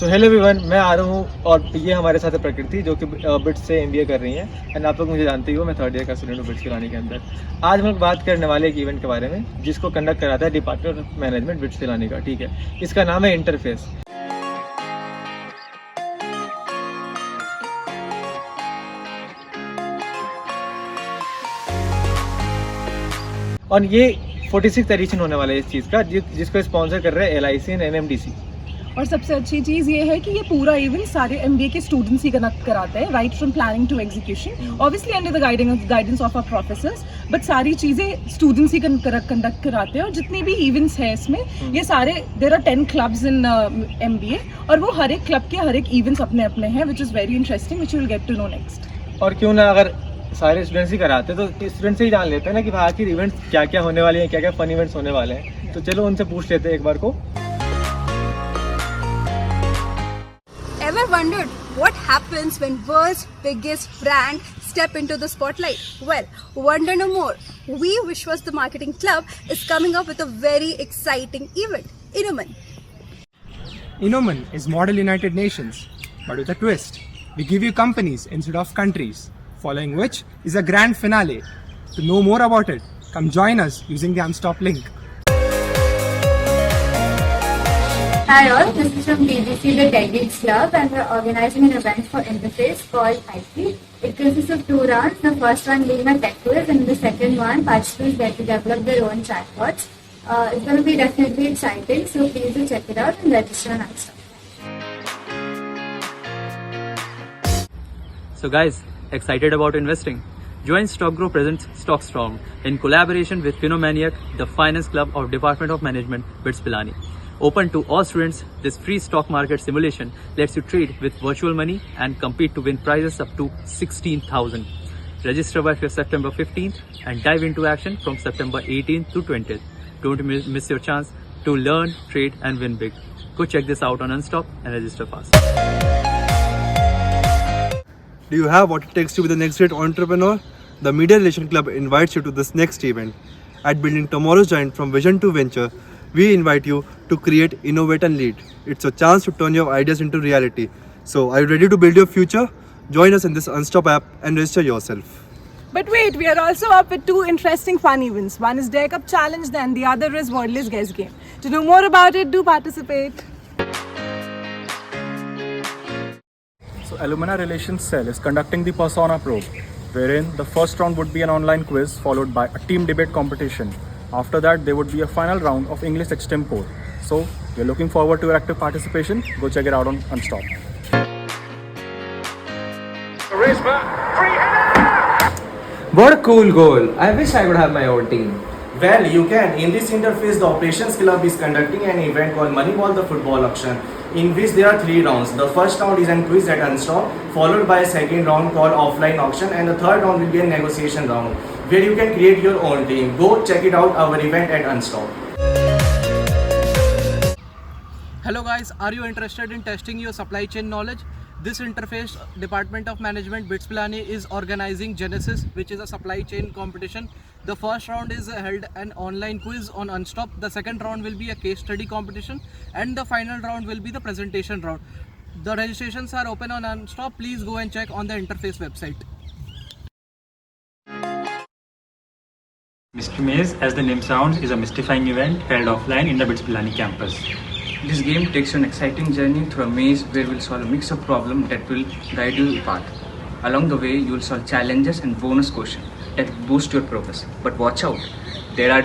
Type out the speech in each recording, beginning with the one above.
So hello everyone, मैं आ रहा हूँ और ये हमारे साथ है प्रकृति जो कि बिट्स से एमबीए कर रही हैं। एंड आप लोग मुझे जानते ही हो, मैं थर्ड ईयर का स्टूडेंट हूँ बिट्स पिलानी के अंदर। आज हम लोग बात करने वाले एक इवेंट के बारे में जिसको कंडक्ट कराता है department of management bits Pilani का। ठीक है, इसका नाम है इंटरफेस। और ये 46 एडिशन होने वाला है इस चीज़ का, जिसको स्पॉन्सर कर रहे हैं LIC एंड NMDC। और सबसे अच्छी चीज़ ये है कि ये पूरा इवेंट सारे MBA के स्टूडेंट्स ही कंडक्ट कराते हैं, right from planning to execution, obviously under the guidance of our professors, but सारी चीज़ें स्टूडेंट्स ही कंडक्ट कराते हैं। और जितनी भी इवेंट्स हैं इसमें, ये सारे there are 10 clubs in MBA, और वो हर एक क्लब के हर एक इवेंट्स अपने अपने हैं, which is very interesting, which you will get to know next. और क्यों ना, अगर सारे स्टूडेंट्स ही कराते तो स्टूडेंट्स से ही जान लेते हैं ना कि आखिर इवेंट्स क्या क्या होने वाले हैं, क्या क्या फन इवेंट्स होने वाले हैं। तो चलो उनसे पूछ लेते हैं एक बार को। Ever wondered what happens when world's biggest brand step into the spotlight? Well, wonder no more. We Vishwas the Marketing Club is coming up with a very exciting event, Inoman. Inoman is Model United Nations, but with a twist. We give you companies instead of countries, following which is a grand finale. To know more about it, come join us using the Unstop link. Hi all, this is from BBC the Tech Geeks Club, and we're organizing an event for Interface called IP. It consists of 2 rounds, the first one being a tech quiz, and the second one participants get to develop their own chatbots. It's going to be definitely exciting, so please do check it out and register on Unstop. So guys, excited about investing? Join StockGrow presents StockStrong in collaboration with Finomaniac, the finance club of Department of Management, BITS Pilani. Open to all students, this free stock market simulation lets you trade with virtual money and compete to win prizes up to 16,000. Register by September 15th and dive into action from September 18th to 20th. Don't miss your chance to learn, trade and win big. Go check this out on Unstop and register fast. Do you have what it takes to be the next great entrepreneur? The Media Relation Club invites you to this next event. At Building Tomorrow's Giant from Vision to Venture, we invite you to create, innovate and lead. It's a chance to turn your ideas into reality. So, are you ready to build your future? Join us in this Unstop app and register yourself. But wait, we are also up with 2 interesting fun events. One is Dare Cup Challenge, then the other is Wordless Guess Game. To know more about it, do participate. So Alumni Relations Cell is conducting the Persona Probe, wherein the first round would be an online quiz followed by a team debate competition. After that, there would be a final round of English extempore. So, we're looking forward to your active participation. Go check it out on Unstop. What a cool goal! I wish I would have my own team. Well, you can. In this interface, the Operations Club is conducting an event called Moneyball the Football Auction, in which there are 3 rounds. The first round is a quiz at Unstop, followed by a second round called Offline Auction, and the third round will be a negotiation round, where you can create your own team. Go check it out, our event at Unstop. Hello guys, are you interested in testing your supply chain knowledge? This interface, Department of Management BITS Pilani is organizing Genesis, which is a supply chain competition. The first round is held an online quiz on Unstop. The second round will be a case study competition, and the final round will be the presentation round. The registrations are open on Unstop. Please go and check on the interface website. Mystery Maze, as the name sounds, is a mystifying event held offline in the BITS Pilani campus. This game takes you on an exciting journey through a maze where you will solve a mix of problems that will guide you path. Along the way, you will solve challenges and bonus questions that boost your progress. But watch out, there are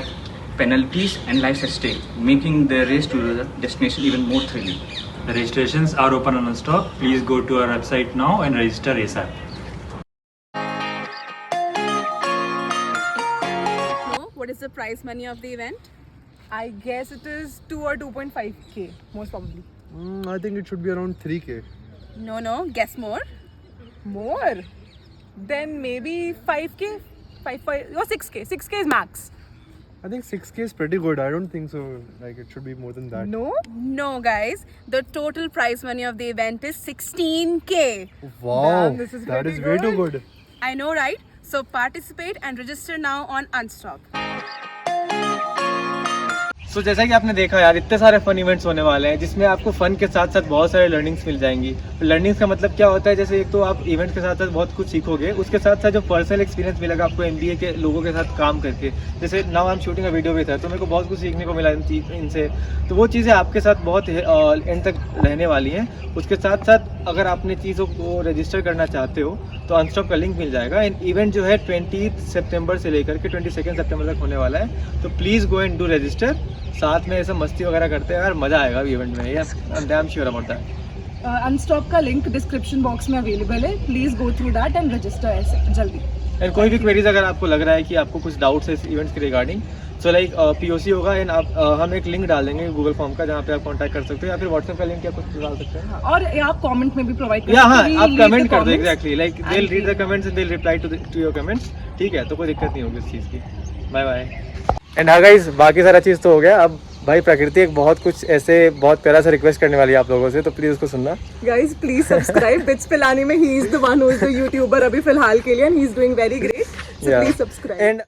penalties and lives at stake, making the race to the destination even more thrilling. The registrations are open on Unstop. Please go to our website now and register ASAP. What is the prize money of the event? I guess it is 2 or 2.5k, most probably. I think it should be around 3k. No, guess more. More? Then maybe 5k? 5 or 6k. 6k is max. I think 6k is pretty good. I don't think so. Like, it should be more than that. No? No guys, the total prize money of the event is 16k. Wow, damn, this is that pretty is way too good. I know, right? So participate and register now on Unstop. सो जैसा कि आपने देखा यार, इतने सारे fun events होने वाले हैं जिसमें आपको फन के साथ साथ बहुत सारे लर्निंग्स मिल जाएंगी। लर्निंग्स का मतलब क्या होता है, जैसे एक तो आप इवेंट के साथ साथ बहुत कुछ सीखोगे, उसके साथ साथ जो पर्सनल एक्सपीरियंस मिलेगा आपको MBA के लोगों के साथ काम करके। जैसे now I am shooting a video भी था, तो मेरे को बहुत कुछ सीखने को मिला इनसे। तो वो चीज़ें आपके साथ बहुत एंड तक रहने वाली हैं। उसके साथ साथ अगर आपने चीज़ों को रजिस्टर करना चाहते हो तो अनस्टॉप का लिंक मिल जाएगा। एंड इवेंट जो है 20 सितंबर से लेकर के 22 सितंबर तक होने वाला है। तो please go and do register. साथ में ऐसा मस्ती वगैरह करते हैं यार, मज़ा आएगा इवेंट में। Yes, I am damn sure about that. Unstop का लिंक डिस्क्रिप्शन बॉक्स में अवेलेबल है, please go through that and register ऐसे जल्दी। एंड कोई भी क्वेरीज अगर आपको लग रहा है कि आपको कुछ डाउट्स है इस इवेंट्स के रिगार्डिंग, सो लाइक POC होगा एंड आप हम एक लिंक डाल देंगे गूगल फॉर्म का, जहाँ पे आप कांटेक्ट कर सकते हो, या फिर व्हाट्सएप का लिंक या कुछ डाल सकते हैं। और आप कमेंट में भी प्रोवाइड कर या सकते हाँ, हो। आप कमेंट कर दो exactly, like they will read the comments and they will reply to your comments. ठीक है, तो कोई दिक्कत नहीं होगी इस चीज़ की। Bye bye. एंड हाँ गाइस, बाकी सारा चीज़ तो हो गया। अब भाई प्रकृति एक बहुत कुछ ऐसे बहुत प्यारा सा रिक्वेस्ट करने वाली है आप लोगों से, तो प्लीज़ उसको सुनना। Guys please subscribe BITS Pilani में, he is the one who is the YouTuber अभी फिलहाल के लिए, and he is doing very great, so please subscribe. And